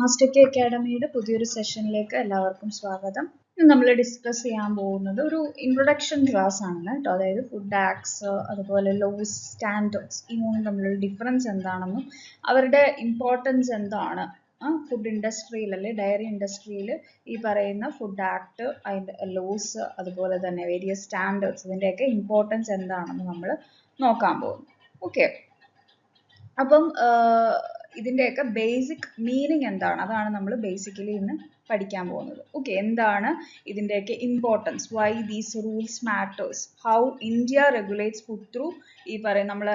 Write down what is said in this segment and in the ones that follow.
Master അക്കാഡമിയുടെ പുതിയൊരു സെഷനിലേക്ക് എല്ലാവർക്കും സ്വാഗതം. ഇന്ന് നമ്മൾ ഡിസ്കസ് ചെയ്യാൻ പോകുന്നത് ഒരു ഇൻട്രൊഡക്ഷൻ ക്ലാസ് ആണ് കേട്ടോ. അതായത് ഫുഡ് ആക്ട്സ്, അതുപോലെ ലോസ്, സ്റ്റാൻഡേർഡ്സ്, ഈ മൂന്നും തമ്മിലുള്ള ഡിഫറൻസ് എന്താണെന്നും അവരുടെ ഇമ്പോർട്ടൻസ് എന്താണ് ഫുഡ് ഇൻഡസ്ട്രിയിൽ അല്ലെ ഡയറി ഇൻഡസ്ട്രിയിൽ ഈ പറയുന്ന ഫുഡ് ആക്ട്, അതിൻ്റെ ലോസ്, അതുപോലെ തന്നെ വേരിയസ് സ്റ്റാൻഡേർഡ്സ്, ഇതിൻ്റെയൊക്കെ ഇമ്പോർട്ടൻസ് എന്താണെന്ന് നമ്മൾ നോക്കാൻ പോകുന്നു. ഓക്കെ, അപ്പം ഇതിൻ്റെയൊക്കെ ബേസിക് മീനിങ് എന്താണ്, അതാണ് നമ്മൾ ബേസിക്കലി ഇന്ന് പഠിക്കാൻ പോകുന്നത്. ഓക്കെ, എന്താണ് ഇതിൻ്റെയൊക്കെ importance, Y these rules matters, how India regulates food through ഈ പറയും നമ്മൾ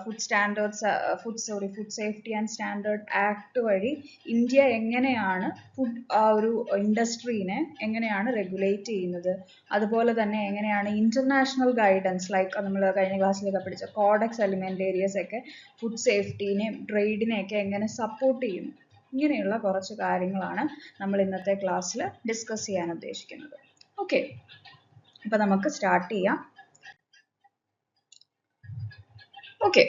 food standards, food safety and standard act വഴി ഇന്ത്യ എങ്ങനെയാണ് ഫുഡ് ഒരു ഇൻഡസ്ട്രീനെ എങ്ങനെയാണ് റെഗുലേറ്റ് ചെയ്യുന്നത്, അതുപോലെ തന്നെ എങ്ങനെയാണ് ഇന്റർനാഷണൽ ഗൈഡൻസ് ലൈക്ക് നമ്മൾ കഴിഞ്ഞ ക്ലാസ്സിലൊക്കെ പഠിച്ച കോഡെക്സ് അലിമെന്റേറിയസ് ഒക്കെ ഫുഡ് സേഫ്റ്റിനെയും ട്രേഡിനെയൊക്കെ എങ്ങനെ സപ്പോർട്ട് ചെയ്യുന്നു, ഇങ്ങനെയുള്ള കുറച്ച് കാര്യങ്ങളാണ് നമ്മൾ ഇന്നത്തെ ക്ലാസ്സിൽ ഡിസ്കസ് ചെയ്യാൻ ഉദ്ദേശിക്കുന്നത്. ഓക്കെ, അപ്പൊ നമുക്ക് സ്റ്റാർട്ട് ചെയ്യാം. ഓക്കെ,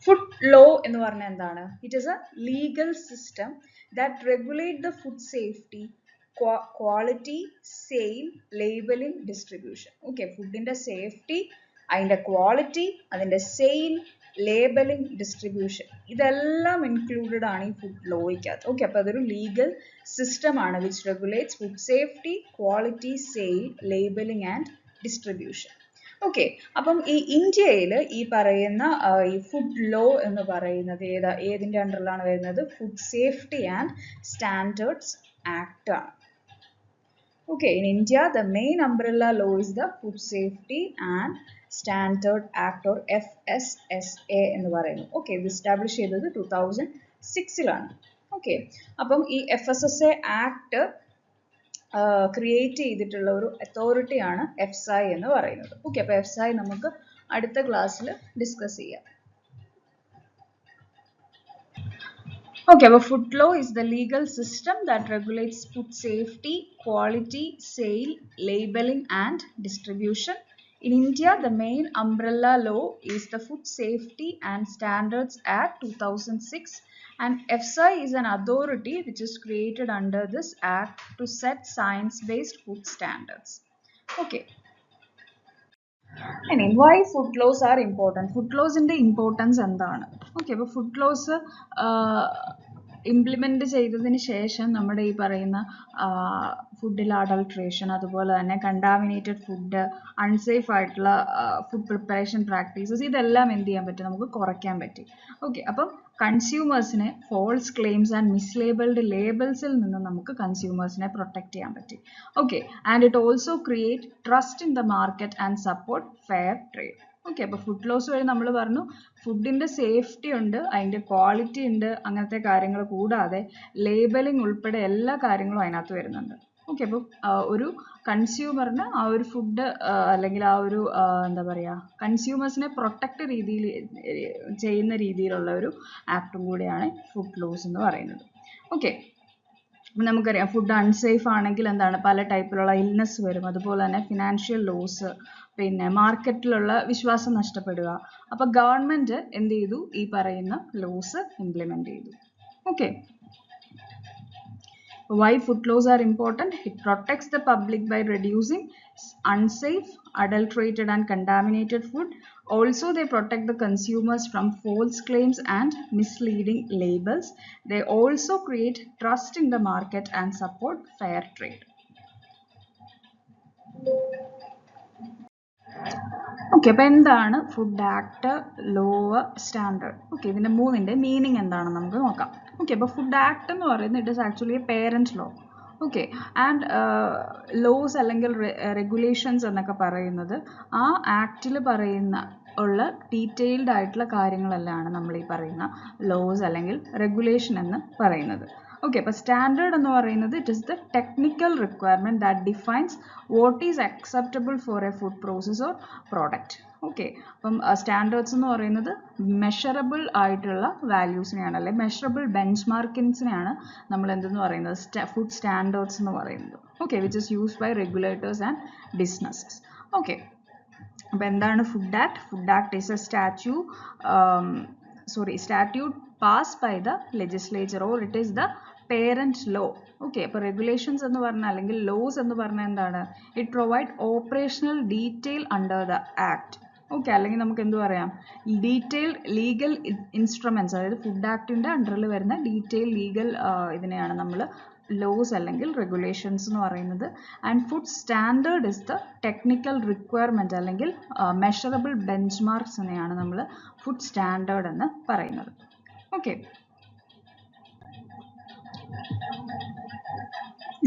ഫുഡ് ലോ എന്ന് പറഞ്ഞാൽ എന്താണ്? It is A legal system that regulate the food safety, quality, sale, labelling, distribution. Okay, ഫുഡിന്റെ സേഫ്റ്റി, അതിന്റെ ക്വാളിറ്റി, അതിന്റെ സെയിൽ, ലേബലിംഗ്, ഡിസ്ട്രിബ്യൂഷൻ, ഇതെല്ലാം ഇൻക്ലൂഡഡ് ആണ് ഈ ഫുഡ് ലോയ്ക്കകത്ത്. ഓക്കെ, അപ്പോൾ അതൊരു ലീഗൽ സിസ്റ്റം ആണ് which regulates food safety, quality, sale, labelling and distribution. Okay, അപ്പം ഈ ഇന്ത്യയിൽ ഈ പറയുന്ന ഈ ഫുഡ് ലോ എന്ന് പറയുന്നത് ഏതിൻ്റെ അണ്ടറിലാണ് വരുന്നത്? Food safety and standards act ആണ്. Okay, in India, the main umbrella law is the Food Safety and Standard Act or FSSA എന്ന് പറയുന്നു. Okay, ഇത് എസ്റ്റാബ്ലിഷ് ചെയ്തത് 2006-ലാണ്. ഓക്കെ, അപ്പം ഈ FSSA ആക്ട് ക്രിയേറ്റ് ചെയ്തിട്ടുള്ള ഒരു അതോറിറ്റിയാണ് FSAI എന്ന് പറയുന്നത്. ഓക്കെ, അപ്പോൾ FSAI നമുക്ക് അടുത്ത ക്ലാസ്സിൽ ഡിസ്കസ് ചെയ്യാം. Okay, but food law is the legal system that regulates food safety, quality, sale, labeling and distribution. In India, the main umbrella law is the Food Safety and Standards Act 2006, and FSAI is an authority which is created under this act to set science-based food standards. Okay. And why food laws are important? Food laws in the importance എന്താണ്? Okay, അപ്പോൾ food laws implement ചെയ്തതിന് ശേഷം നമ്മുടെ ഈ പറയുന്ന ഫുഡിൽ adulteration, അതുപോലെ തന്നെ കണ്ടാമിനേറ്റഡ് ഫുഡ്, അൺസേഫ് ആയിട്ടുള്ള ഫുഡ് പ്രിപ്പറേഷൻ പ്രാക്ടീസസ്, ഇതെല്ലാം എന്ത് ചെയ്യാൻ പറ്റും? നമുക്ക് കുറയ്ക്കാൻ പറ്റി. ഓക്കെ, അപ്പം കൺസ്യൂമേഴ്സിനെ ഫോൾസ് ക്ലെയിംസ് ആൻഡ് മിസ്ലേബിൾഡ് ലേബിൾസിൽ നിന്ന് നമുക്ക് കൺസ്യൂമേഴ്സിനെ പ്രൊട്ടക്ട് ചെയ്യാൻ പറ്റി. Okay, and it also create trust in the market and support fair trade. Okay, അപ്പോൾ ഫുഡ് ലോസ് വഴി നമ്മൾ പറഞ്ഞു ഫുഡിൻ്റെ സേഫ്റ്റി ഉണ്ട്, അതിൻ്റെ ക്വാളിറ്റി ഉണ്ട്, അങ്ങനത്തെ കാര്യങ്ങൾ കൂടാതെ ലേബലിംഗ് ഉൾപ്പെടെ എല്ലാ കാര്യങ്ങളും അതിനകത്ത് വരുന്നുണ്ട്. ഓക്കെ, അപ്പോൾ ഒരു കൺസ്യൂമറിന് ആ ഒരു ഫുഡ് അല്ലെങ്കിൽ ആ ഒരു എന്താ പറയുക, കൺസ്യൂമേഴ്സിനെ പ്രൊട്ടക്റ്റ് രീതിയിൽ ചെയ്യുന്ന രീതിയിലുള്ള ഒരു ആക്ടും കൂടിയാണ് ഫുഡ് ലോസ് എന്ന് പറയുന്നത്. ഓക്കെ, നമുക്കറിയാം ഫുഡ് അൺസേഫ് ആണെങ്കിൽ എന്താണ്, പല ടൈപ്പിലുള്ള ഇൽനെസ് വരും, അതുപോലെ തന്നെ ഫിനാൻഷ്യൽ ലോസ്, പിന്നെ മാർക്കറ്റിലുള്ള വിശ്വാസം നഷ്ടപ്പെടുക. അപ്പോൾ ഗവൺമെന്റ് എന്ത് ചെയ്തു? ഈ പറയുന്ന ലോസ് ഇംപ്ലിമെന്റ് ചെയ്തു. Okay, why food laws are important? It protects the public by reducing unsafe, adulterated and contaminated food. Also, they protect the consumers from false claims and misleading labels. They also create trust in the market and support fair trade. Okay, അപ്പോൾ എന്താണ് food act, law, standard? Okay, ഇതിൻ്റെ മൂന്നിൻ്റെ meaning എന്താണെന്ന് നമുക്ക് നോക്കാം. Okay, അപ്പോൾ food act എന്ന് പറയുന്നത് it is actually a parent law. Okay, and laws അല്ലെങ്കിൽ റെഗുലേഷൻസ് എന്നൊക്കെ പറയുന്നത് ആ ആക്റ്റിൽ പറയുന്ന ഉള്ള ഡീറ്റെയിൽഡ് ആയിട്ടുള്ള കാര്യങ്ങളെല്ലാം നമ്മൾ ഈ പറയുന്ന ലോസ് അല്ലെങ്കിൽ റെഗുലേഷൻ എന്ന് പറയുന്നത്. ഓക്കെ, അപ്പോൾ സ്റ്റാൻഡേർഡ് എന്ന് പറയുന്നത് it is the technical requirement that defines what is acceptable for a food process or product. Okay, അപ്പം സ്റ്റാൻഡേർഡ്സ് എന്ന് പറയുന്നത് മെഷറബിൾ ആയിട്ടുള്ള വാല്യൂസിനെയാണ്, അല്ലെങ്കിൽ മെഷറബിൾ ബെഞ്ച് മാർക്കിങ്സിനെയാണ് നമ്മൾ എന്തെന്ന് പറയുന്നത് ഫുഡ് സ്റ്റാൻഡേർഡ്സ് എന്ന് പറയുന്നത്. Okay, which is used by regulators and businesses. Okay, അപ്പോൾ എന്താണ് food act? Food act is a statute passed by the legislature, or it is the parent law. Okay, അപ്പോൾ regulations എന്ന് പറഞ്ഞാൽ അല്ലെങ്കിൽ laws എന്ന് പറഞ്ഞാൽ എന്താണ്? It provide operational detail under the act. Okay, അല്ലെങ്കിൽ നമുക്ക് എന്ത് പറയാം, ഡീറ്റെയിൽഡ് ലീഗൽ ഇൻസ്ട്രുമെന്റ്സ്, അതായത് ഫുഡ് ആക്ടിന്റെ അണ്ടറിൽ വരുന്ന ഡീറ്റെയിൽ ലീഗൽ ഇതിനെയാണ് നമ്മൾ ലോസ് അല്ലെങ്കിൽ റെഗുലേഷൻസ് എന്ന് പറയുന്നത്. And food standard is the technical requirement അല്ലെങ്കിൽ മെഷറബിൾ ബെഞ്ച് മാർക്സിനെയാണ് നമ്മൾ ഫുഡ് സ്റ്റാൻഡേർഡ് എന്ന് പറയുന്നത്. Okay,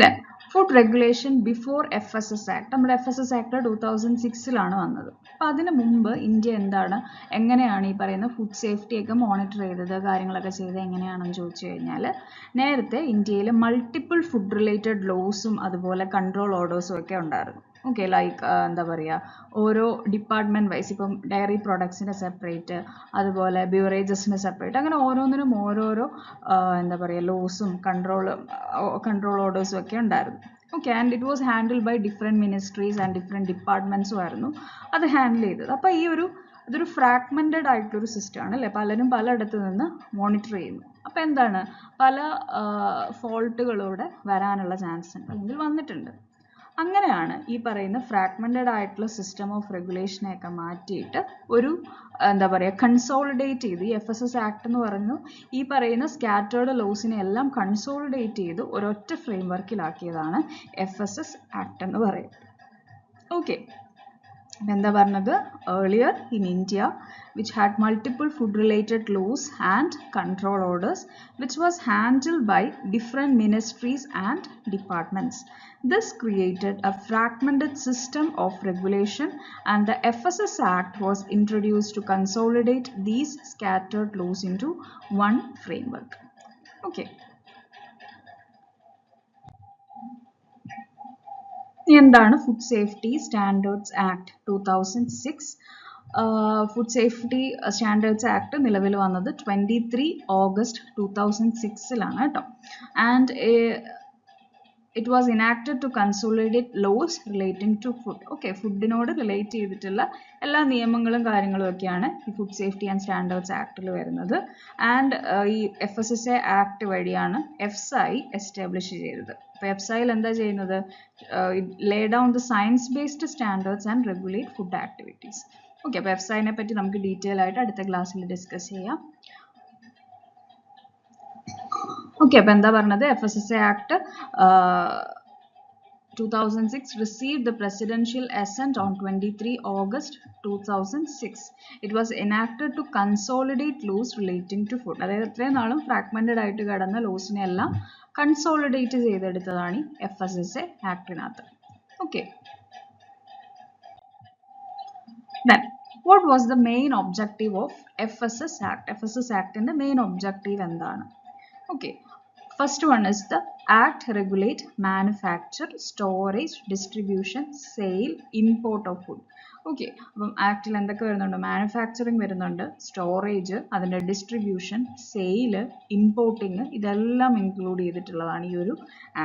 then food regulation before FSS act. നമ്മുടെ FSS ആക്ട് 2006 വന്നത്. അപ്പോൾ അതിന് മുമ്പ് ഇന്ത്യ എങ്ങനെയാണ് ഈ പറയുന്ന ഫുഡ് സേഫ്റ്റി ഒക്കെ മോണിറ്റർ ചെയ്തത്, കാര്യങ്ങളൊക്കെ ചെയ്തത് എങ്ങനെയാണെന്ന് ചോദിച്ചു കഴിഞ്ഞാൽ, നേരത്തെ ഇന്ത്യയിൽ മൾട്ടിപ്പിൾ ഫുഡ് റിലേറ്റഡ് ലോസും അതുപോലെ കൺട്രോൾ ഓർഡേഴ്സും ഒക്കെ ഉണ്ടായിരുന്നു. ഓക്കെ, ലൈക്ക് എന്താ പറയുക, ഓരോ ഡിപ്പാർട്ട്മെൻറ്റ് വൈസ്, ഇപ്പം ഡയറി പ്രോഡക്ട്സിന് സെപ്പറേറ്റ്, അതുപോലെ ബ്യൂറേജസിന് സെപ്പറേറ്റ്, അങ്ങനെ ഓരോന്നിനും ഓരോരോ എന്താ പറയുക ലോസും കൺട്രോൾ ഓർഡേഴ്സും ഒക്കെ ഉണ്ടായിരുന്നു. Okay, and it was handled by different ministries and different ഡിപ്പാർട്ട്മെൻറ്റ്സും ആയിരുന്നു അത് ഹാൻഡിൽ ചെയ്തത്. അപ്പോൾ ഇതൊരു ഫ്രാഗ്മെൻറ്റഡ് ആയിട്ടൊരു സിസ്റ്റമാണ് അല്ലേ, പലരും പലയിടത്ത് നിന്ന് മോണിറ്റർ ചെയ്യുന്നു. അപ്പോൾ എന്താണ്, പല ഫോൾട്ടുകളൂടെ വരാനുള്ള ചാൻസ് ഉണ്ട് അല്ലെങ്കിൽ വന്നിട്ടുണ്ട്. അങ്ങനെയാണ് ഈ പറയുന്ന ഫ്രാഗ്മെൻറ്റഡ് ആയിട്ടുള്ള സിസ്റ്റം ഓഫ് റെഗുലേഷനെയൊക്കെ മാറ്റിയിട്ട് ഒരു എന്താ പറയുക കൺസോളിഡേറ്റ് ചെയ്ത്, ഈ FSS ആക്ട് എന്ന് പറയുന്നു ഈ പറയുന്ന സ്കാറ്റേർഡ് ലോസിനെ എല്ലാം കൺസോളിഡേറ്റ് ചെയ്ത് ഒരൊറ്റ ഫ്രെയിം വർക്കിലാക്കിയതാണ് FSS ആക്ട് എന്ന് പറയുന്നത്. ഓക്കെ, എന്താ പറഞ്ഞത്, earlier in India which had multiple food related laws and control orders which was handled by different ministries and departments. This created a fragmented system of regulation, and the FSS Act was introduced to consolidate these scattered laws into one framework. Okay, എന്താണ് food safety standards act 2006? Food safety standards act നിലവിൽ വന്നത് 23 August 2006 കേട്ടോ. And it was enacted to consolidate laws relating to food. Okay, ഫുഡിനോട് relate ചെയ്തിട്ടുള്ള എല്ലാ നിയമങ്ങളും കാര്യങ്ങളും ഒക്കെയാണ് ഈ ഫുഡ് സേഫ്റ്റി ആൻഡ് സ്റ്റാൻഡേർഡ്സ് ആക്ടിൽ വരുന്നത്. ആൻഡ് ഈ FSSA ആക്ട് വഴിയാണ് FSAI എസ്റ്റാബ്ലിഷ് ചെയ്തത്. അപ്പോൾ FSAIൽ എന്താ ചെയ്യുന്നത്, lay down the science based standards and regulate food activities. Okay, അപ്പോൾ FSAIനെ പറ്റി നമുക്ക് ഡീറ്റെയിൽ ആയിട്ട് അടുത്ത ക്ലാസ്സിൽ ഡിസ്കസ് ചെയ്യാം. ഓക്കെ, അപ്പോൾ എന്താ പറഞ്ഞത്, FSSA act 2006 received the presidential assent on 23 August 2006. It was enacted to consolidate laws relating to food. അതായത് ഇത്രയും നാളും ഫ്രാഗ്മെന്റഡ് ആയിട്ട് കിടന്ന ലോസിനെ എല്ലാം കൺസോളിഡേറ്റ് ചെയ്തെടുത്തതാണ് ഈ FSSA ആക്ടിനകത്ത്. Okay, then what was the main objective of FSS Act? FSS ആക്ടിന്റെ മെയിൻ ഒബ്ജക്റ്റീവ് എന്താണ്? Okay, first one is the act regulate manufacture, storage, distribution, sale, import of food. Okay, അപ്പം ആക്ടിൽ എന്തൊക്കെ വരുന്നുണ്ട്, മാനുഫാക്ചറിങ് വരുന്നുണ്ട്, storage, അതിൻ്റെ distribution, sale, importing, ഇതെല്ലാം include ചെയ്തിട്ടുള്ളതാണ് ഈ ഒരു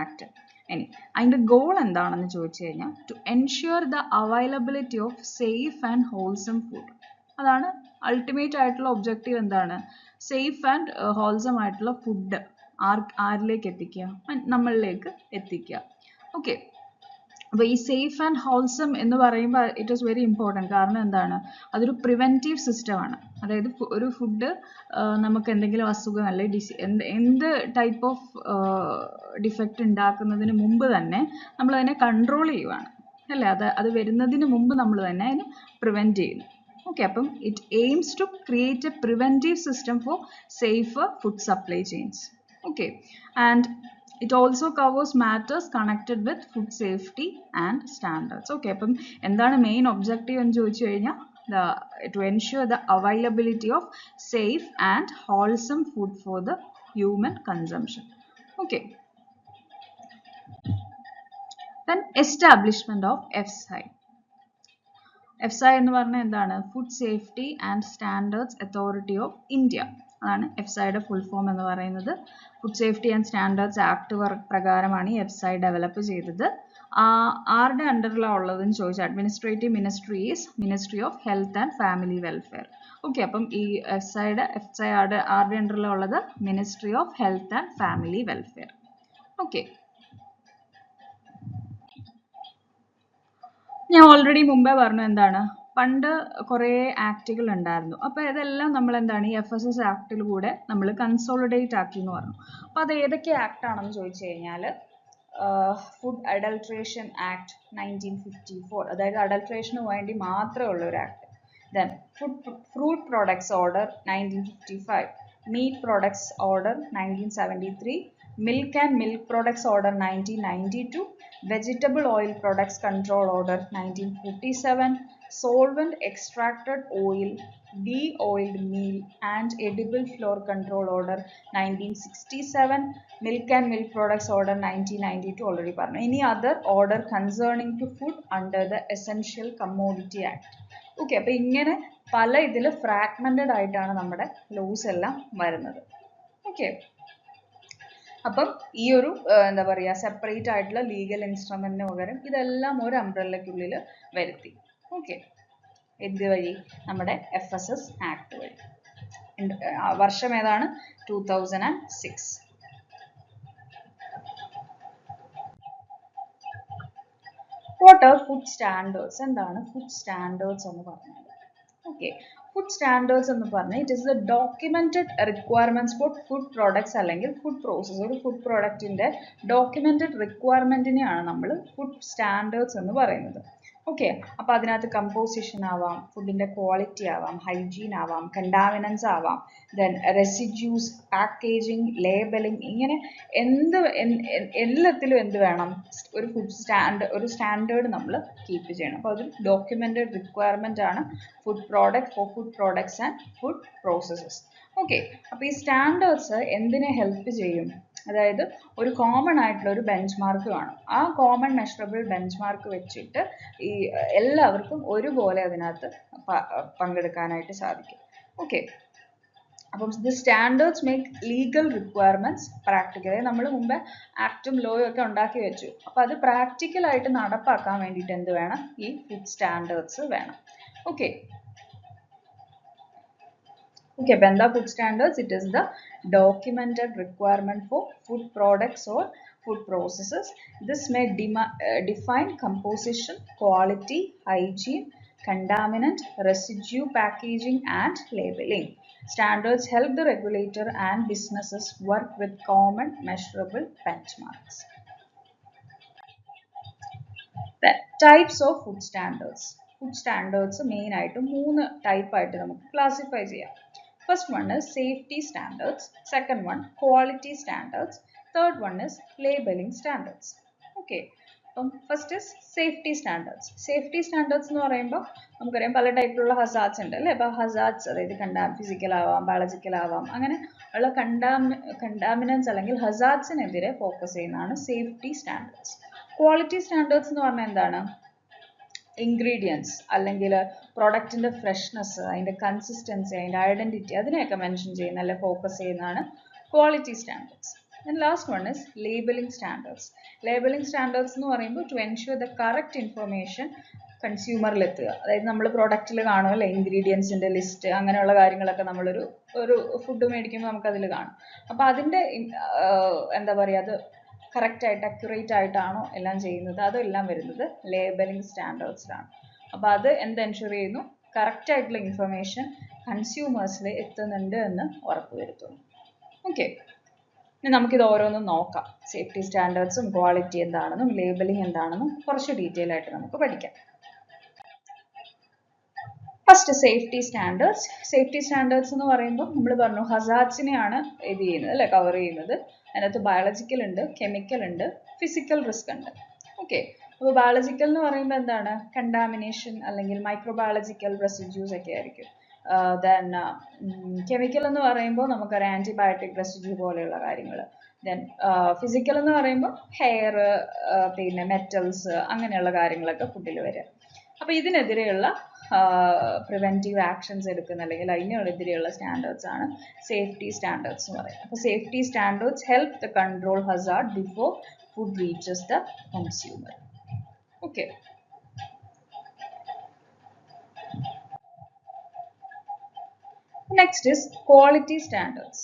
ആക്ട്. ഇനി അതിൻ്റെ ഗോൾ എന്താണെന്ന് ചോദിച്ചു കഴിഞ്ഞാൽ, to ensure the availability of safe and wholesome food. അതാണ് അൾട്ടിമേറ്റ് ആയിട്ടുള്ള ഒബ്ജക്റ്റീവ്. എന്താണ്, സേഫ് ആൻഡ് ഹോൾസം ആയിട്ടുള്ള ഫുഡ് ആരിലേക്ക് എത്തിക്കുക, നമ്മളിലേക്ക് എത്തിക്കുക. ഓക്കെ, അപ്പോൾ ഈ സേഫ് ആൻഡ് ഹോൾസം എന്ന് പറയുമ്പോൾ ഇറ്റ് ഈസ് വെരി ഇമ്പോർട്ടൻറ്റ്. കാരണം എന്താണ്, അതൊരു പ്രിവെൻറ്റീവ് സിസ്റ്റമാണ്. അതായത് ഒരു ഫുഡ് നമുക്ക് എന്തെങ്കിലും അസുഖം അല്ലെങ്കിൽ എന്ത് ടൈപ്പ് ഓഫ് ഡിഫക്റ്റ് ഉണ്ടാക്കുന്നതിന് മുമ്പ് തന്നെ നമ്മൾ അതിനെ കൺട്രോൾ ചെയ്യുവാണ് അല്ലേ, അത് വരുന്നതിന് മുമ്പ് നമ്മൾ തന്നെ അതിനെ പ്രിവെൻറ്റ് ചെയ്യുന്നു. Okay, അപ്പം it aims to create a preventive system for safer food supply chains. Okay, and it also covers matters connected with food safety and standards. Okay, അപ്പം എന്താണ് മെയിൻ ഒബ്ജക്റ്റീവ് എന്ന് ചോദിച്ചു കഴിഞ്ഞാൽ, to ensure the availability of safe and wholesome food for the human consumption. Okay, then establishment of FSAI. FSAI എന്ന് പറഞ്ഞാൽ എന്താണ്, food safety and standards authority of India. അതാണ് FSAIയുടെ full form എന്ന് പറയുന്നത്. Food safety and standards act പ്രകാരമാണ് ഈ FSAI develop ചെയ്തത്. ആരുടെ അണ്ടറിലാണ് ഉള്ളതെന്ന് ചോദിച്ചാൽ administrative ministry is ministry of health and family welfare. Okay, അപ്പം ഈ എഫ് ഐ ആരുടെ അണ്ടറിലാണ് ഉള്ളത്? Ministry of health and family welfare. Okay, ഞാൻ ഓൾറെഡി മുമ്പേ പറഞ്ഞു എന്താണ്, പണ്ട് കുറേ ആക്റ്റുകൾ ഉണ്ടായിരുന്നു. അപ്പോൾ ഇതെല്ലാം നമ്മൾ എന്താണ് ഈ FSS ആക്ടിൽ കൂടെ നമ്മൾ കൺസോളിഡേറ്റ് ആക്കി എന്ന് പറഞ്ഞു. അപ്പോൾ അത് ഏതൊക്കെ ആക്ട് ആണെന്ന് ചോദിച്ചു കഴിഞ്ഞാൽ ഫുഡ് അഡൾട്രേഷൻ ആക്ട് 1954, അതായത് അഡൾട്രേഷന് വേണ്ടി മാത്രമേ ഉള്ള ഒരു act. Then fruit products order 1955, meat products order 1973, milk and milk products order 1992, vegetable oil products control order 1947, solvent extracted oil, de-oiled meal and edible flour control order 1967, milk and milk products order 1992 already പറഞ്ഞു. Any other order concerning to food under the Essential Commodity Act. Okay, അപ്പൊ ഇങ്ങനെ പല ഇതിൽ fragmented ആയിട്ടാണ് നമ്മുടെ loss എല്ലാം വരുന്നത്. Okay, അപ്പം ഈ ഒരു എന്താ പറയുക സെപ്പറേറ്റ് ആയിട്ടുള്ള ലീഗൽ ഇൻസ്ട്രുമെന്റിന് പകരം ഇതെല്ലാം ഒരു അംബ്രല്ലയ്ക്കുള്ളിൽ വരുത്തി. ഓക്കെ, എന്ത് വഴി? നമ്മുടെ FSS ആക്ട് വഴി. വർഷം ഏതാണ്? 2006. What are food standards? എന്താണ് ഫുഡ് സ്റ്റാൻഡേർഡ്സ് എന്ന് പറഞ്ഞാൽ? ഓക്കെ, ഫുഡ് സ്റ്റാൻഡേർഡ്സ് എന്ന് പറഞ്ഞാൽ it is the documented requirements for food products അല്ലെങ്കിൽ ഫുഡ് പ്രോസസ്. ഒരു ഫുഡ് പ്രോഡക്റ്റിന്റെ ഡോക്യുമെന്റഡ് റിക്വയർമെന്റിനെയാണ് നമ്മൾ ഫുഡ് സ്റ്റാൻഡേർഡ്സ് എന്ന് പറയുന്നത്. ഓക്കെ, അപ്പോൾ അതിനകത്ത് കമ്പോസിഷൻ ആവാം, ഫുഡിന്റെ ക്വാളിറ്റി ആവാം, ഹൈജീൻ ആവാം, കണ്ടാമിനൻസ് ആവാം, ദെൻ റെസിഡ്യൂസ്, പാക്കേജിങ്, ലേബലിംഗ്, ഇങ്ങനെ എല്ലാത്തിലും എന്ത് വേണം? ഒരു ഒരു സ്റ്റാൻഡേർഡ് നമ്മൾ കീപ്പ് ചെയ്യണം. അപ്പോൾ അതൊരു ഡോക്യുമെന്റഡ് റിക്വയർമെന്റ് ആണ് food product for food products and food processes. Okay, അപ്പോൾ ഈ സ്റ്റാൻഡേർഡ്സ് എന്തിനെ ഹെൽപ്പ് ചെയ്യും? അതായത് ഒരു കോമൺ ആയിട്ടുള്ള ഒരു ബെഞ്ച് മാർക്ക് കാണും. ആ കോമൺ മെഷറബിൾ ബെഞ്ച് മാർക്ക് വെച്ചിട്ട് ഈ എല്ലാവർക്കും ഒരുപോലെ അതിനകത്ത് പങ്കെടുക്കാനായിട്ട് സാധിക്കും. ഓക്കെ, അപ്പം the standards make legal requirements practical. നമ്മൾ മുമ്പേ ആക്റ്റും ലോയും ഒക്കെ ഉണ്ടാക്കി വെച്ചു. അപ്പോൾ അത് പ്രാക്ടിക്കലായിട്ട് നടപ്പാക്കാൻ വേണ്ടിയിട്ട് എന്ത് വേണം? ഈ ഫുഡ് സ്റ്റാൻഡേർഡ്സ് വേണം. Okay, okay, when the food standards, it is the documented requirement for food products or food processes. This may define composition, quality, hygiene, contaminant, residue, packaging and labeling. Standards help the regulator and businesses work with common measurable benchmarks. The types of food standards. Food standards main ആയിട്ട് 3 type ആയിട്ട് നമുക്ക് classify ചെയ്യാം. First one is safety standards, second one quality standards, third one is labeling standards. Okay, first is safety standards. Safety standards എന്ന് പറയുമ്പോൾ നമുക്കറിയാം പല ടൈപ്പിലുള്ള hazards ഉണ്ട് അല്ലേ? അപ്പോൾ ഹസാർഡ്സ് അതായത് ഫിസിക്കൽ ആവാം, ബയോളജിക്കൽ ആവാം, അങ്ങനെ ഉള്ള കണ്ടാമിനൻസ് അല്ലെങ്കിൽ ഹസാർഡ്സിനെതിരെ ഫോക്കസ് ചെയ്യുന്നതാണ് സേഫ്റ്റി സ്റ്റാൻഡേർഡ്സ്. ക്വാളിറ്റി സ്റ്റാൻഡേർഡ്സ് എന്ന് പറഞ്ഞാൽ എന്താണ്? ഇൻഗ്രീഡിയൻസ് അല്ലെങ്കിൽ പ്രൊഡക്റ്റിന്റെ ഫ്രഷ്നെസ്, അതിന്റെ കൺസിസ്റ്റൻസി, അതിന്റെ ഐഡന്റിറ്റി, അതിനെയൊക്കെ മെൻഷൻ ചെയ്യുന്ന അല്ലെ ഫോക്കസ് ചെയ്യുന്നതാണ് quality standards. And last one is labeling standards. Labeling standards എന്ന് പറയുമ്പോൾ to ensure the correct information കൺസ്യൂമറിൽ എത്തുക. അതായത് നമ്മൾ പ്രൊഡക്റ്റിൽ കാണുമല്ലോ ഇൻഗ്രീഡിയൻസിന്റെ ലിസ്റ്റ്, അങ്ങനെയുള്ള കാര്യങ്ങളൊക്കെ നമ്മളൊരു ഫുഡ് മേടിക്കുമ്പോൾ നമുക്കതിൽ കാണും. അപ്പോൾ അതിന്റെ എന്താ പറയുക, അത് കറക്റ്റ് ആയിട്ട് അക്യുറേറ്റ് ആയിട്ടാണോ എല്ലാം ചെയ്യുന്നത്, അതെല്ലാം വരുന്നത് ലേബലിംഗ് സ്റ്റാൻഡേർഡ്സിലാണ്. അപ്പോൾ അത് എന്ത് എൻഷുർ ചെയ്യുന്നു? കറക്റ്റ് ആയിട്ടുള്ള ഇൻഫർമേഷൻ കൺസ്യൂമേഴ്സിൽ എത്തുന്നുണ്ട് എന്ന് ഉറപ്പുവരുത്തുന്നു. ഓക്കെ, ഇനി നമുക്കിത് ഓരോന്നും നോക്കാം. സേഫ്റ്റി സ്റ്റാൻഡേർഡ്സും ക്വാളിറ്റി എന്താണെന്നും ലേബലിംഗ് എന്താണെന്നും കുറച്ച് ഡീറ്റെയിൽ ആയിട്ട് നമുക്ക് പഠിക്കാം. First safety standards. Safety standards എന്ന് പറയുമ്പോൾ നമ്മൾ പറഞ്ഞു ഹസാർഡ്സിനെയാണ് ഇത് ചെയ്യുന്നത് അല്ലെ, കവർ ചെയ്യുന്നത്. അതിനകത്ത് ബയോളജിക്കൽ ഉണ്ട്, കെമിക്കൽ ഉണ്ട്, ഫിസിക്കൽ റിസ്ക് ഉണ്ട്. ഓക്കെ, അപ്പോൾ ബയോളജിക്കൽ എന്ന് പറയുമ്പോൾ എന്താണ്? കണ്ടാമിനേഷൻ അല്ലെങ്കിൽ മൈക്രോബയോളജിക്കൽ റെസിഡ്യൂസ് ഒക്കെ ആയിരിക്കും. ദെൻ കെമിക്കൽ എന്ന് പറയുമ്പോൾ നമുക്കറിയാം ആന്റിബയോട്ടിക് റെസിഡ്യൂ പോലെയുള്ള കാര്യങ്ങൾ. ദെൻ ഫിസിക്കൽ എന്ന് പറയുമ്പോൾ ഹെയർ, പിന്നെ മെറ്റൽസ്, അങ്ങനെയുള്ള കാര്യങ്ങളൊക്കെ ഫുഡിൽ വരിക. അപ്പോൾ ഇതിനെതിരെയുള്ള പ്രിവെന്റീവ് ആക്ഷൻസ് എടുക്കുന്ന അല്ലെങ്കിൽ അതിനെതിരെയുള്ള സ്റ്റാൻഡേർഡ്സ് ആണ് സേഫ്റ്റി സ്റ്റാൻഡേർഡ്സ് എന്ന് പറയുന്നത്. അപ്പോൾ safety standards help the control Hazard before food reaches the consumer. Okay. Next is quality standards.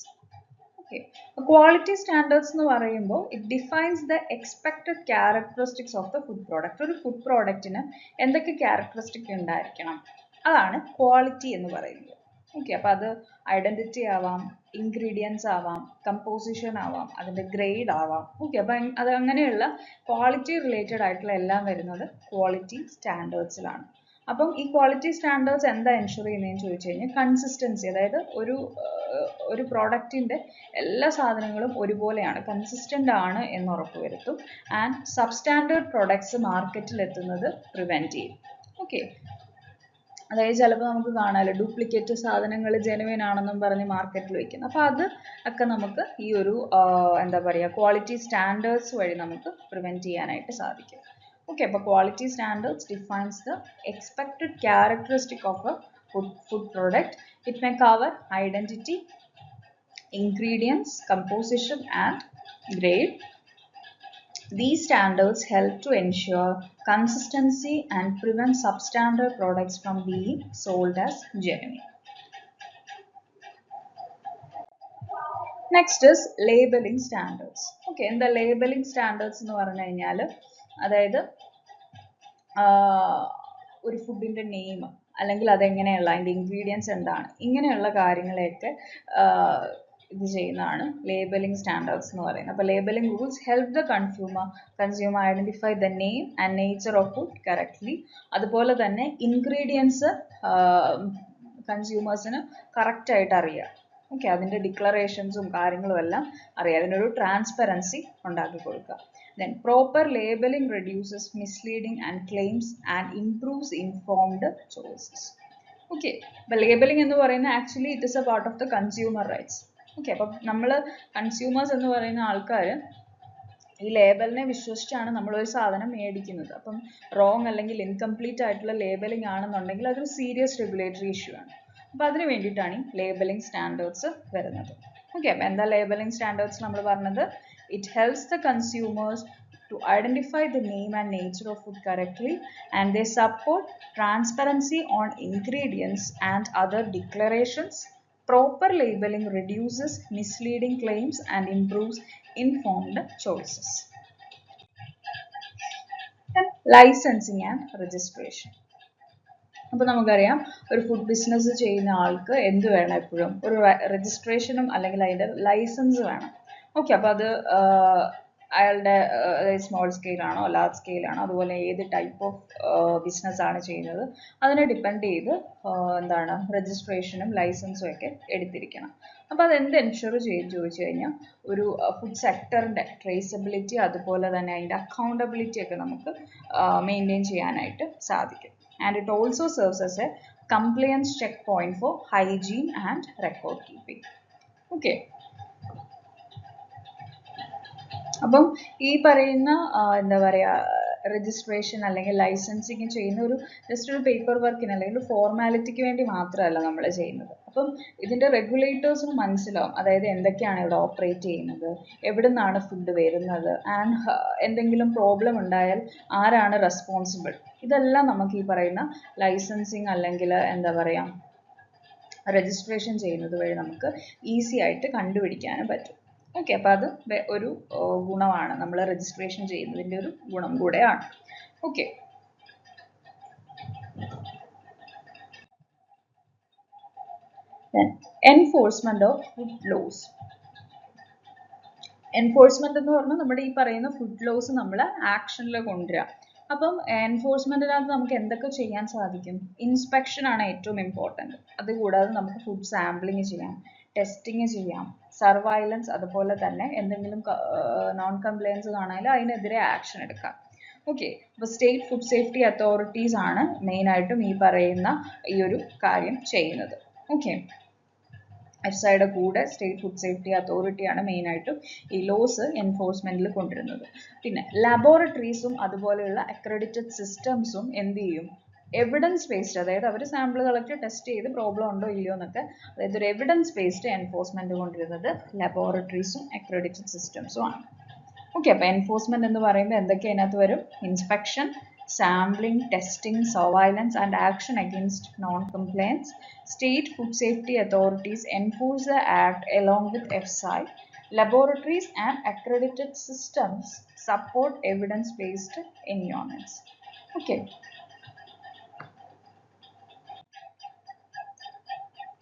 Okay. Quality standards എന്ന് പറയുമ്പോൾ it defines the expected characteristics of the food product. ഒരു food productന് എന്തൊക്കെ characteristic ഉണ്ടായിരിക്കണം, അതാണ് quality എന്ന് പറയുന്നത്. Okay, അപ്പോൾ അത് ഐഡന്റിറ്റി ആവാം, ഇൻഗ്രീഡിയൻസ് ആവാം, കമ്പോസിഷൻ ആവാം, അതിൻ്റെ ഗ്രേഡ് ആവാം. ഓക്കെ, അപ്പം അത് അങ്ങനെയുള്ള ക്വാളിറ്റി റിലേറ്റഡ് ആയിട്ടുള്ള എല്ലാം വരുന്നത് ക്വാളിറ്റി സ്റ്റാൻഡേർഡ്സിലാണ്. അപ്പം ഈ ക്വാളിറ്റി സ്റ്റാൻഡേർഡ്സ് എന്താ എൻഷുർ ചെയ്യുന്നതെന്ന് ചോദിച്ചു കഴിഞ്ഞാൽ കൺസിസ്റ്റൻസി, അതായത് ഒരു പ്രോഡക്റ്റിൻ്റെ എല്ലാ സാധനങ്ങളും ഒരുപോലെയാണ്, കൺസിസ്റ്റൻ്റ് ആണ് എന്ന് ഉറപ്പുവരുത്തും. ആൻഡ് സബ്സ്റ്റാൻഡേർഡ് പ്രൊഡക്ട്സ് മാർക്കറ്റിൽ എത്തുന്നത് പ്രിവെൻറ്റ് ചെയ്യും. ഓക്കെ, അതായത് ചിലപ്പോൾ നമുക്ക് കാണാമല്ലോ ഡ്യൂപ്ലിക്കേറ്റ് സാധനങ്ങൾ ജെനുവിൻ ആണെന്നും പറഞ്ഞ് മാർക്കറ്റിൽ വയ്ക്കുന്നു. അപ്പോൾ അത് ഒക്കെ നമുക്ക് ഈ ഒരു എന്താ പറയുക ക്വാളിറ്റി സ്റ്റാൻഡേർഡ്സ് വഴി നമുക്ക് പ്രിവെൻറ്റ് ചെയ്യാനായിട്ട് സാധിക്കും. ഓക്കെ, അപ്പോൾ quality standards defines the expected characteristic of A food product. It may cover identity, ingredients, composition and grade. These standards help to ensure consistency and prevent substandard products from being sold as genuine. Next is labeling standards. Okay, in the labeling standards എന്ന് പറഞ്ഞു കഴിഞ്ഞാൽ അതായത് ഒരു ഫുഡിൻ്റെ name അല്ലെങ്കിൽ അതെങ്ങനെയുള്ള അതിൻ്റെ ingredients എന്താണ്, ഇങ്ങനെയുള്ള കാര്യങ്ങളെയൊക്കെ ഇത് ചെയ്യുന്നതാണ് ലേബലിംഗ് സ്റ്റാൻഡേർഡ്സ് എന്ന് പറയുന്നത്. അപ്പോൾ labelling rules help the consumer identify the name and nature of food correctly. അതുപോലെ തന്നെ ഇൻഗ്രീഡിയൻസ് കൺസ്യൂമേഴ്സിന് കറക്റ്റായിട്ട് അറിയാം. ഓക്കെ, അതിൻ്റെ ഡിക്ലറേഷൻസും കാര്യങ്ങളും എല്ലാം അറിയാം. അതിനൊരു ട്രാൻസ്പെറൻസി ഉണ്ടാക്കി കൊടുക്കുക. Then proper labeling reduces misleading and claims and improves informed choices. Okay, but labeling എന്ന് പറയുന്നത് actually it is A part of the consumer rights. Okay, അപ്പം നമ്മൾ കൺസ്യൂമേഴ്സ് എന്ന് പറയുന്ന ആൾക്കാർ ഈ ലേബലിനെ വിശ്വസിച്ചാണ് നമ്മളൊരു സാധനം മേടിക്കുന്നത്. അപ്പം റോങ് അല്ലെങ്കിൽ ഇൻകംപ്ലീറ്റ് ആയിട്ടുള്ള ലേബലിംഗ് ആണെന്നുണ്ടെങ്കിൽ അതൊരു സീരിയസ് റെഗുലേറ്ററി ഇഷ്യൂ ആണ്. അപ്പം അതിന് വേണ്ടിയിട്ടാണ് ഈ ലേബലിംഗ് സ്റ്റാൻഡേർഡ്സ് വരുന്നത്. ഓക്കെ, അപ്പം എന്താ ലേബലിംഗ് സ്റ്റാൻഡേർഡ്സ് നമ്മൾ പറഞ്ഞത്? It helps the consumers to identify the name and nature of food correctly, and they support transparency on ingredients and other declarations. Proper labeling reduces misleading claims and improves informed choices. And licensing and registration. അപ്പോൾ നമുക്കറിയാം ഒരു food business ചെയ്യുന്ന ആൾക്ക് എന്ത് വേണം, എപ്പോഴും ഒരു രജിസ്ട്രേഷനും അല്ലെങ്കിൽ അതിൻ്റെ ലൈസൻസ് വേണം. ഓക്കെ, അപ്പോൾ അത് അയാളുടെ സ്മോൾ സ്കെയിലാണോ ലാർജ് സ്കെയിലാണോ, അതുപോലെ ഏത് ടൈപ്പ് ഓഫ് ബിസിനസ് ആണ് ചെയ്യുന്നത് അതിനെ ഡിപ്പെൻഡ് ചെയ്ത് എന്താണ് രജിസ്ട്രേഷനും ലൈസൻസും ഒക്കെ എടുത്തിരിക്കണം. അപ്പോൾ അതെന്ത് എൻഷുർ ചെയ്യും ചോദിച്ചു കഴിഞ്ഞാൽ ഒരു ഫുഡ് സെക്ടറിൻ്റെ ട്രേസബിലിറ്റി അതുപോലെ തന്നെ അതിൻ്റെ അക്കൗണ്ടബിലിറ്റി ഒക്കെ നമുക്ക് മെയിൻറ്റെയിൻ ചെയ്യാനായിട്ട് സാധിക്കും. And it also serves as a compliance checkpoint for hygiene and record keeping. Okay. അപ്പം ഈ പറയുന്ന എന്താ പറയുക രജിസ്ട്രേഷൻ അല്ലെങ്കിൽ ലൈസൻസിങ് ചെയ്യുന്ന ഒരു ജസ്റ്റ് ഒരു പേപ്പർ വർക്കിന് അല്ലെങ്കിൽ ഒരു ഫോർമാലിറ്റിക്ക് വേണ്ടി മാത്രമല്ല നമ്മൾ ചെയ്യുന്നത്. അപ്പം ഇതിൻ്റെ റെഗുലേറ്റേഴ്സിന് മനസ്സിലാവും, അതായത് എന്തൊക്കെയാണ് ഇവിടെ ഓപ്പറേറ്റ് ചെയ്യുന്നത്, എവിടെ നിന്നാണ് ഫുഡ് വരുന്നത്, ആൻഡ് എന്തെങ്കിലും പ്രോബ്ലം ഉണ്ടായാൽ ആരാണ് റെസ്പോൺസിബിൾ. ഇതെല്ലാം നമുക്ക് ഈ പറയുന്ന ലൈസൻസിങ് അല്ലെങ്കിൽ എന്താ പറയുക രജിസ്ട്രേഷൻ ചെയ്യുന്നത് വഴി നമുക്ക് ഈസി ആയിട്ട് കണ്ടുപിടിക്കാനും പറ്റും. ഓക്കെ, അപ്പോൾ അത് ഒരു ഗുണമാണ്, നമ്മൾ രജിസ്ട്രേഷൻ ചെയ്യുന്നതിൻ്റെ ഒരു ഗുണം കൂടെയാണ്. Okay, enforcement of food laws. Enforcement എന്ന് പറഞ്ഞാൽ നമ്മുടെ ഈ പറയുന്ന ഫുഡ് ലോസ് നമ്മൾ ആക്ഷനിൽ കൊണ്ടുവരിക. അപ്പം എൻഫോഴ്സ്മെന്റിനകത്ത് നമുക്ക് എന്തൊക്കെ ചെയ്യാൻ സാധിക്കും? ഇൻസ്പെക്ഷൻ ആണ് ഏറ്റവും ഇമ്പോർട്ടൻറ്റ്. അതുകൂടാതെ നമുക്ക് ഫുഡ് സാമ്പിളിങ് ചെയ്യാം, ടെസ്റ്റിങ് ചെയ്യാം, സർവൈലൻസ്, അതുപോലെ തന്നെ എന്തെങ്കിലും നോൺ കംപ്ലയൻസ് കാണാനും അതിനെതിരെ ആക്ഷൻ എടുക്കാം. ഓക്കെ, അപ്പോൾ സ്റ്റേറ്റ് ഫുഡ് സേഫ്റ്റി അതോറിറ്റീസ് ആണ് മെയിനായിട്ടും ഈ പറയുന്ന ഈ ഒരു കാര്യം ചെയ്യുന്നത്. ഓക്കെ, എഫ്സയുടെ കൂടെ സ്റ്റേറ്റ് ഫുഡ് സേഫ്റ്റി അതോറിറ്റിയാണ് മെയിനായിട്ടും ഈ ലോസ് എൻഫോഴ്സ്മെൻറ്റിൽ കൊണ്ടുവരുന്നത്. പിന്നെ ലബോറട്ടറീസും അതുപോലെയുള്ള അക്രഡിറ്റഡ് സിസ്റ്റംസും എന്ത് ചെയ്യും? എവിഡൻസ് ബേസ്ഡ്, അതായത് അവർ സാമ്പിൾ കളക്ട് ടെസ്റ്റ് ചെയ്ത് പ്രോബ്ലം ഉണ്ടോ ഇല്ലയോ എന്നൊക്കെ, അതായത് ഒരു എവിഡൻസ് ബേസ്ഡ് എൻഫോഴ്സ്മെൻറ്റ് കൊണ്ടുവരുന്നത് ലബോറട്ടറീസും അക്രഡിറ്റഡ് സിസ്റ്റംസും ആണ്. ഓക്കെ, അപ്പോൾ എൻഫോഴ്സ്മെൻറ്റ് എന്ന് പറയുമ്പോൾ എന്തൊക്കെ അതിനകത്ത് വരും? Inspection, sampling, testing, surveillance, and action against non-compliance. State food safety authorities enforce the act along with FSI. Laboratories and accredited systems support evidence-based environments. Okay.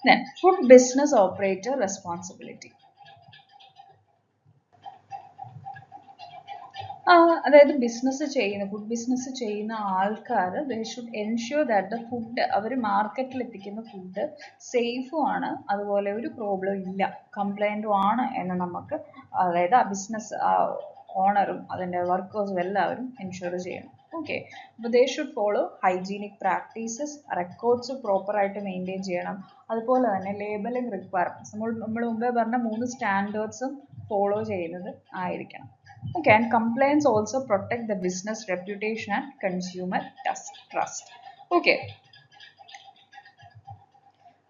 Then, food business operator responsibility. അതായത് food business ചെയ്യുന്ന ആൾക്കാർ they should ensure that the food അവർ മാർക്കറ്റിൽ എത്തിക്കുന്ന food സേഫും ആണ്, അതുപോലെ ഒരു problem ഇല്ല, കംപ്ലൈൻറ്റും ആണ് എന്ന് നമുക്ക് അതായത് ആ ബിസിനസ് ഓണറും അതിൻ്റെ വർക്കേഴ്സും എല്ലാവരും എൻഷ്യൂർ ചെയ്യണം. ഓക്കെ, അപ്പോൾ they should follow hygienic practices, records പ്രോപ്പറായിട്ട് മെയിൻറ്റെയിൻ ചെയ്യണം. അതുപോലെ തന്നെ ലേബലിംഗ് റിക്വയർമെൻറ്റ്സ് നമ്മൾ മുമ്പേ പറഞ്ഞ 3 സ്റ്റാൻഡേർഡ്സും ഫോളോ ചെയ്യുന്നത് ആയിരിക്കണം. Okay, and compliance also protect the business reputation and consumer trust. Okay.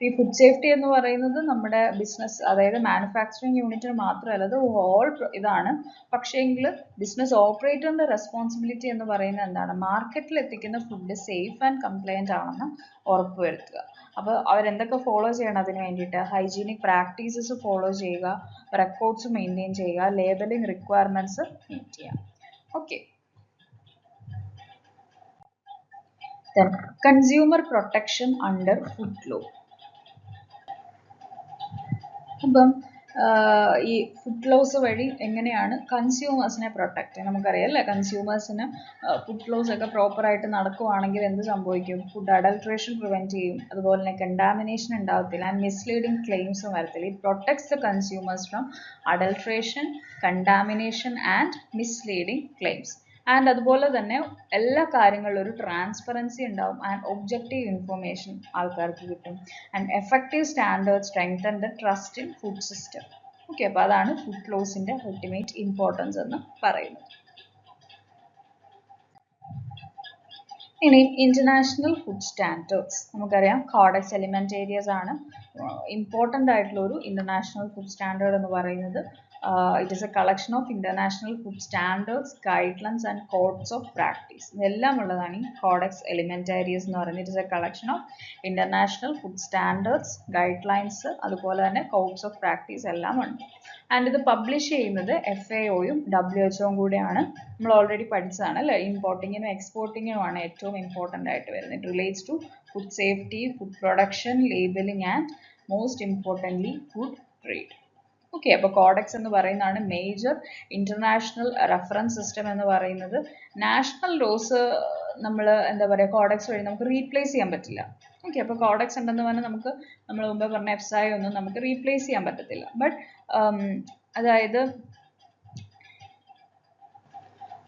ഈ ഫുഡ് സേഫ്റ്റി എന്ന് പറയുന്നത് നമ്മുടെ ബിസിനസ് അതായത് മാനുഫാക്ചറിങ് യൂണിറ്റിന് മാത്രമല്ല, അത് ഹോൾ ഇതാണ്. പക്ഷേങ്കിൽ ബിസിനസ് ഓപ്പറേറ്ററിന്റെ റെസ്പോൺസിബിലിറ്റി എന്ന് പറയുന്നത് എന്താണ്? മാർക്കറ്റിൽ എത്തിക്കുന്ന ഫുഡ് സേഫ് ആൻഡ് കംപ്ലൈൻറ്റ് ആണെന്ന് ഉറപ്പുവരുത്തുക. അപ്പോൾ അവരെന്തൊക്കെ ഫോളോ ചെയ്യണം അതിന് വേണ്ടിയിട്ട്? ഹൈജീനിക് പ്രാക്ടീസസ് ഫോളോ ചെയ്യുക, റെക്കോർഡ്സ് മെയിൻറ്റെയിൻ ചെയ്യുക, ലേബലിംഗ് റിക്വയർമെൻറ്റ്സ് മീറ്റ് ചെയ്യുക. Okay. Then consumer protection under food law. അപ്പം ഈ ഫുഡ് ലോസ് വഴി എങ്ങനെയാണ് കൺസ്യൂമേഴ്സിനെ പ്രൊട്ടക്ട് ചെയ്യുക? നമുക്കറിയാം അല്ലേ, കൺസ്യൂമേഴ്സിന് ഫുഡ് ലോസ് ഒക്കെ പ്രോപ്പറായിട്ട് നടക്കുവാണെങ്കിൽ എന്ത് സംഭവിക്കും? ഫുഡ് അഡൾട്രേഷൻ പ്രിവെൻറ്റ് ചെയ്യും, അതുപോലെ തന്നെ കണ്ടാമിനേഷൻ ഉണ്ടാവത്തില്ല, ആൻഡ് മിസ്ലീഡിങ് ക്ലെയിംസും വരത്തില്ല. It protects the consumers from adulteration, contamination and misleading claims. And അതുപോലെ തന്നെ എല്ലാ കാര്യങ്ങളിലും ഒരു ട്രാൻസ്പെറൻസി ഉണ്ടാവും ആൻഡ് ഒബ്ജക്റ്റീവ് ഇൻഫർമേഷൻ ആൾക്കാർക്ക് കിട്ടും. And effective standard strengthen the trust in food system. Okay, അപ്പോൾ അതാണ് ഫുഡ് ലോസിൻ്റെ അൾട്ടിമേറ്റ് ഇമ്പോർട്ടൻസ് എന്ന് പറയുന്നത്. ഇനി ഇന്റർനാഷണൽ ഫുഡ് സ്റ്റാൻഡേർഡ്സ് നമുക്കറിയാം. കോഡെക്സ് എലിമെന്റേരിയസ് ആണ് ഇമ്പോർട്ടൻ്റ് ആയിട്ടുള്ള ഒരു ഇന്റർനാഷണൽ ഫുഡ് സ്റ്റാൻഡേർഡ് എന്ന് പറയുന്നത്. It is a collection of international food standards, guidelines and codes of practice. ഇതെല്ലാം ഉള്ളതാണ് ഈ കോഡെക്സ് എലിമെന്റേരിയസ് എന്ന് പറയുന്നത്. It is a collection of international food standards, guidelines, അതുപോലെ തന്നെ codes of practice എല്ലാം ഉണ്ട്. ആൻഡ് ഇത് പബ്ലിഷ് ചെയ്യുന്നത് FAOയും WHO കൂടെയാണ്. നമ്മൾ ഓൾറെഡി പഠിച്ചതാണ് അല്ലേ, ഇമ്പോർട്ടിങ്ങിനും എക്സ്പോർട്ടിങ്ങിനുമാണ് ഏറ്റവും ഇമ്പോർട്ടൻ്റ് ആയിട്ട് വരുന്നത്. It relates to food safety, food production, labelling and most importantly food trade. Okay, അപ്പോൾ കോഡെക്സ് എന്ന് പറയുന്നതാണ് മേജർ ഇന്റർനാഷണൽ റെഫറൻസ് സിസ്റ്റം എന്ന് പറയുന്നത്. നാഷണൽ ലോസ് നമ്മൾ എന്താ പറയുക, കോഡെക്സ് വഴി നമുക്ക് റീപ്ലേസ് ചെയ്യാൻ പറ്റില്ല. ഓക്കെ, അപ്പോൾ കോഡെക്സ് ഉണ്ടെന്ന് പറഞ്ഞാൽ നമുക്ക് നമ്മൾ മുമ്പേ പറഞ്ഞ FSI ഒന്നും നമുക്ക് റീപ്ലേസ് ചെയ്യാൻ പറ്റത്തില്ല. ബട്ട് അതായത്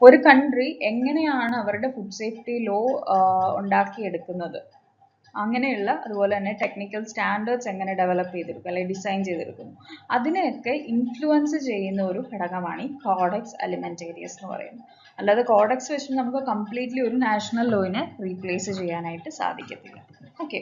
ഒരു കൺട്രി എങ്ങനെയാണ് അവരുടെ ഫുഡ് സേഫ്റ്റി ലോ ഉണ്ടാക്കിയെടുക്കുന്നത്, അങ്ങനെയുള്ള അതുപോലെ തന്നെ ടെക്നിക്കൽ സ്റ്റാൻഡേർഡ്സ് എങ്ങനെ ഡെവലപ്പ് ചെയ്തെടുക്കും അല്ലെങ്കിൽ ഡിസൈൻ ചെയ്തെടുക്കുന്നു, അതിനെയൊക്കെ ഇൻഫ്ലുവൻസ് ചെയ്യുന്ന ഒരു ഘടകമാണ് ഈ കോഡെക്സ് എലിമെന്റേരിയസ് എന്ന് പറയുന്നത്. അല്ലാതെ കോഡെക്സ് വെച്ച് നമുക്ക് കംപ്ലീറ്റ്ലി ഒരു നാഷണൽ ലോയിനെ റീപ്ലേസ് ചെയ്യാനായിട്ട് സാധിക്കത്തില്ല. ഓക്കെ,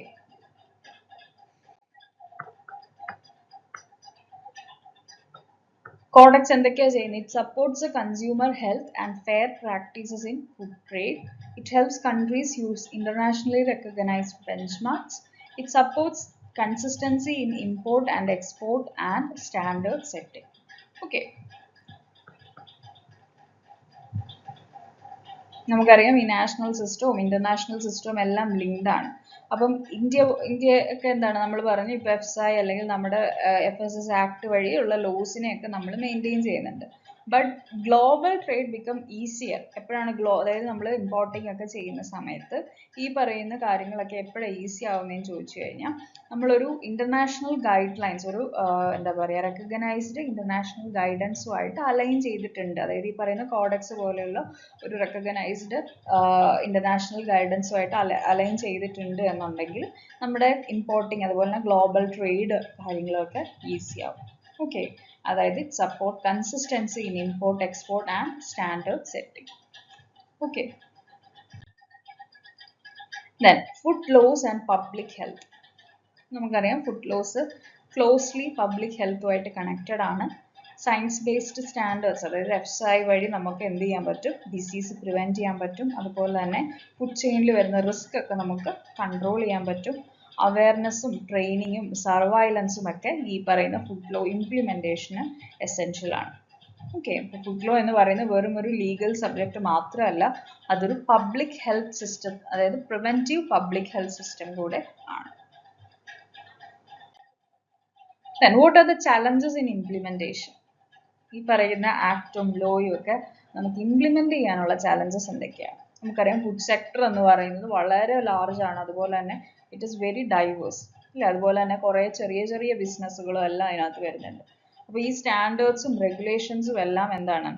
കോഡെക്സ് എന്തൊക്കെയാണ് ചെയ്യുന്നത്? It supports the consumer health and fair practices in food trade. It helps countries use internationally recognized benchmarks. It supports consistency in import and export and standard setting. Okay. നമുക്കറിയാം ഈ national സിസ്റ്റവും international സിസ്റ്റവും എല്ലാം linked ആണ്. അപ്പം India ഒക്കെ എന്താണ് നമ്മൾ പറഞ്ഞു, ഇപ്പോൾ FSI അല്ലെങ്കിൽ നമ്മുടെ FSS ആക്ട് വഴിയുള്ള ലോസിനെയൊക്കെ നമ്മൾ മെയിൻറ്റെയിൻ ചെയ്യുന്നുണ്ട്. But global trade become easier എപ്പോഴാണ്? അതായത് നമ്മൾ ഇമ്പോർട്ടിംഗ് ഒക്കെ ചെയ്യുന്ന സമയത്ത് ഈ പറയുന്ന കാര്യങ്ങളൊക്കെ എപ്പോഴാണ് ഈസി ആവുന്നതെന്ന് ചോദിച്ചു കഴിഞ്ഞാൽ, നമ്മളൊരു ഇന്റർനാഷണൽ ഗൈഡ് ലൈൻസ്, ഒരു എന്താ പറയുക, റെക്കഗ്നൈസ്ഡ് ഇന്റർനാഷണൽ ഗൈഡൻസുമായിട്ട് അലൈൻ ചെയ്തിട്ടുണ്ട്. അതായത് ഈ പറയുന്ന കോഡെക്സ് പോലെയുള്ള ഒരു റെക്കഗ്നൈസ്ഡ് ഇന്റർനാഷണൽ ഗൈഡൻസുമായിട്ട് അലൈൻ ചെയ്തിട്ടുണ്ട് എന്നുണ്ടെങ്കിൽ നമ്മുടെ ഇമ്പോർട്ടിങ് അതുപോലെ തന്നെ ഗ്ലോബൽ ട്രേഡ് കാര്യങ്ങളൊക്കെ ഈസി ആവും. ഓക്കെ, അതായത് it support consistency in import, export and standard setting. Okay. Then food laws and public health. നമുക്കറിയാം ഫുഡ് ലോസ് ക്ലോസ്ലി പബ്ലിക് ഹെൽത്തുമായിട്ട് കണക്റ്റഡ് ആണ്. സയൻസ് ബേസ്ഡ് സ്റ്റാൻഡേർഡ്സ്, അതായത് എഫ്സൈ വഴി നമുക്ക് എന്ത് ചെയ്യാൻ പറ്റും, ഡിസീസ് പ്രിവെൻറ്റ് ചെയ്യാൻ പറ്റും. അതുപോലെ തന്നെ ഫുഡ് ചെയിനിൽ വരുന്ന റിസ്ക് ഒക്കെ നമുക്ക് കൺട്രോൾ ചെയ്യാൻ പറ്റും. അവയർനെസ്സും ട്രെയിനിങ്ങും സർവൈലൻസും ഒക്കെ ഈ പറയുന്ന ഫുഡ് ലോ ഇംപ്ലിമെൻറ്റേഷന് എസെൻഷ്യൽ ആണ്. ഓക്കെ, അപ്പോൾ ഫുഡ് ലോ എന്ന് പറയുന്നത് വെറും ഒരു ലീഗൽ സബ്ജക്റ്റ് മാത്രമല്ല, അതൊരു പബ്ലിക് ഹെൽത്ത് സിസ്റ്റം, അതായത് പ്രിവെൻറ്റീവ് പബ്ലിക് ഹെൽത്ത് സിസ്റ്റം കൂടെ ആണ്. Then what are the challenges in implementation? ഈ പറയുന്ന ആക്ടും ലോയും ഒക്കെ നമുക്ക് ഇംപ്ലിമെന്റ് ചെയ്യാനുള്ള ചാലഞ്ചസ് എന്തൊക്കെയാണ്? നമുക്കറിയാം ഫുഡ് സെക്ടർ എന്ന് പറയുന്നത് വളരെ ലാർജ് ആണ്, അതുപോലെ തന്നെ ഇറ്റ് ഈസ് വെരി ഡൈവേഴ്സ് ഇല്ല, അതുപോലെ തന്നെ കുറേ ചെറിയ ചെറിയ ബിസിനസ്സുകളും എല്ലാം അതിനകത്ത് വരുന്നുണ്ട്. അപ്പോൾ ഈ സ്റ്റാൻഡേർഡ്സും റെഗുലേഷൻസും എല്ലാം എന്താണ്,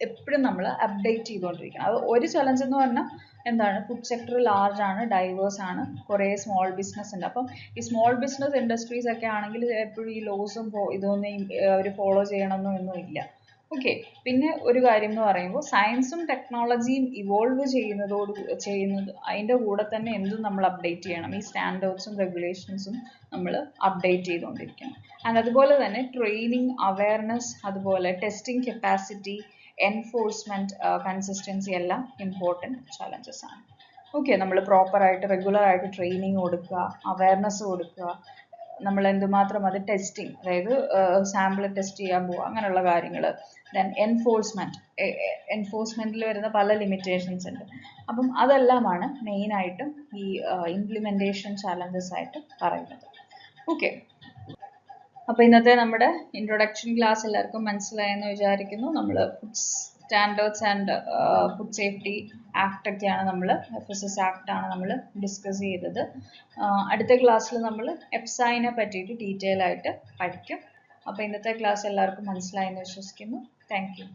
എപ്പോഴും നമ്മൾ അപ്ഡേറ്റ് ചെയ്തുകൊണ്ടിരിക്കണം. അത് ഒരു ചലഞ്ച് എന്ന് പറഞ്ഞാൽ എന്താണ്, ഫുഡ് സെക്ടർ ലാർജ് ആണ്, ഡൈവേഴ്സ് ആണ്, കുറേ സ്മോൾ ബിസിനസ് ഉണ്ട്. അപ്പം ഈ സ്മോൾ ബിസിനസ് ഇൻഡസ്ട്രീസ് ഒക്കെ ആണെങ്കിൽ എപ്പോഴും ഈ ലോസും ഇതൊന്നും അവർ ഫോളോ ചെയ്യണമെന്നൊന്നും ഇല്ല. ഓക്കെ, പിന്നെ ഒരു കാര്യം എന്ന് പറയുമ്പോൾ സയൻസും ടെക്നോളജിയും ഇവോൾവ് ചെയ്യുന്നത് അതിൻ്റെ കൂടെ തന്നെ എന്തും നമ്മൾ അപ്ഡേറ്റ് ചെയ്യണം. ഈ സ്റ്റാൻഡേർഡ്സും റെഗുലേഷൻസും നമ്മൾ അപ്ഡേറ്റ് ചെയ്തുകൊണ്ടിരിക്കണം. ആൻഡ് അതുപോലെ തന്നെ ട്രെയിനിങ്, അവയർനെസ്, അതുപോലെ ടെസ്റ്റിംഗ് കപ്പാസിറ്റി, എൻഫോഴ്സ്മെന്റ്, കൺസിസ്റ്റൻസി എല്ലാം ഇമ്പോർട്ടൻറ്റ് ചാലഞ്ചസ് ആണ്. ഓക്കെ, നമ്മൾ പ്രോപ്പറായിട്ട് റെഗുലറായിട്ട് ട്രെയിനിങ് കൊടുക്കുക, അവയർനെസ് കൊടുക്കുക, നമ്മൾ എന്തുമാത്രം അത് ടെസ്റ്റിംഗ്, അതായത് സാമ്പിൾ ടെസ്റ്റ് ചെയ്യാൻ പോവുക, അങ്ങനെയുള്ള കാര്യങ്ങൾ. ദെൻ എൻഫോഴ്സ്മെൻറ്റിൽ വരുന്ന പല ലിമിറ്റേഷൻസ് ഉണ്ട്. അപ്പം അതെല്ലാമാണ് മെയിനായിട്ടും ഈ ഇംപ്ലിമെൻറ്റേഷൻ ചാലഞ്ചസ് ആയിട്ട് പറയുന്നത്. ഓക്കെ, അപ്പോൾ ഇന്നത്തെ നമ്മുടെ ഇൻട്രൊഡക്ഷൻ ക്ലാസ് എല്ലാവർക്കും മനസ്സിലായെന്ന് വിചാരിക്കുന്നു. നമ്മൾ food standards and food safety act ഒക്കെയാണ് നമ്മൾ, FSS ആക്ട് ആണ് നമ്മൾ ഡിസ്കസ് ചെയ്തത്. അടുത്ത ക്ലാസ്സിൽ നമ്മൾ എഫ്സൈനെ പറ്റിയിട്ട് ഡീറ്റെയിൽ ആയിട്ട് പഠിക്കും. അപ്പോൾ ഇന്നത്തെ ക്ലാസ് എല്ലാവർക്കും മനസ്സിലായെന്ന് വിശ്വസിക്കുന്നു. Thank you.